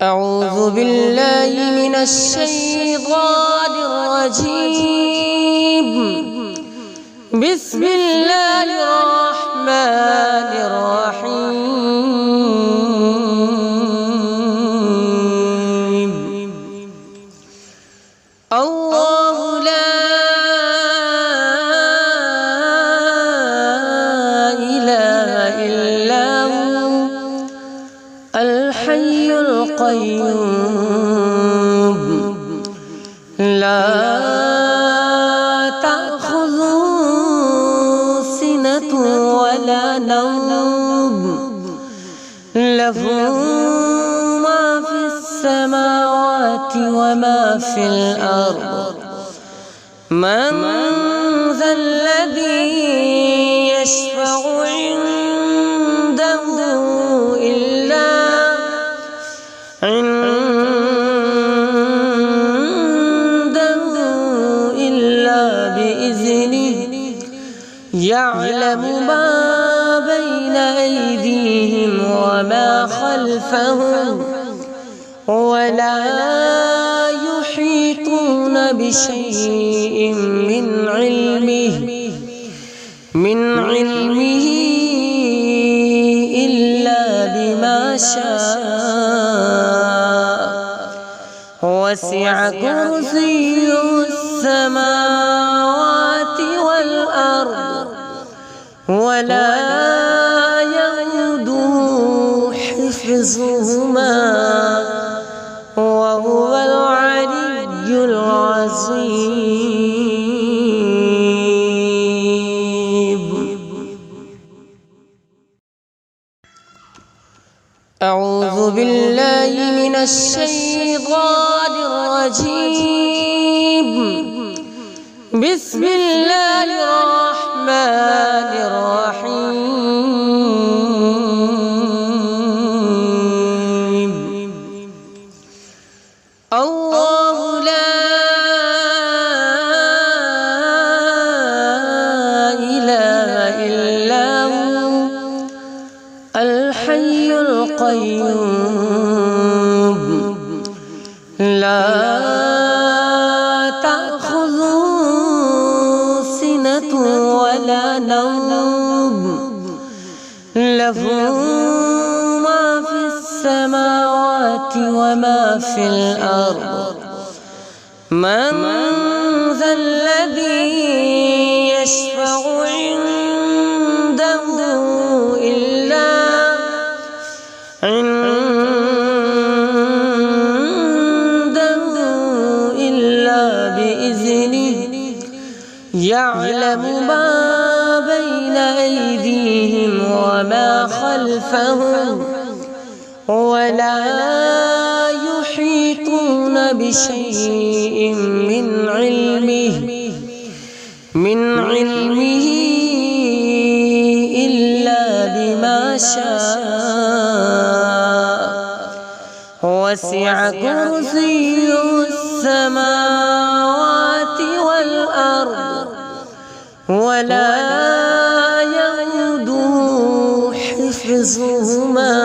أعوذ بالله من الشيطان الرجيم. بسم الله الرحمن الرحيم. الله لا إله إلا هو الحي القيوم لا تأخذه سنة ولا نوم له ما في السماوات وما في الأرض. من ذا الذي يشفع عنده إلا بإذنه. يعلم ما بين أيديهم وما خلفهم ولا يحيطون بشيء من علمه إلا بما شاء. وسع كرسيه السماوات والأرض ولا يئوده حفظهما وهو العلي العظيم. أعوذ بالله من الشيطان الرجيم. بسم الله الرحمن الرحيم. الله لا إله إلا هو الحي القيوم لا تأخذه سنة ولا نوم له ما في السماوات وما في الأرض. من ذا الذي يشفع عنده إلا بإذنه. يعلم ما بين أيديهم وما خلفهم ولا يحيطون بشيء من علمه إلا بما شاء. وسع كرسيه السماوات والأرض ولا يئوده حفظهما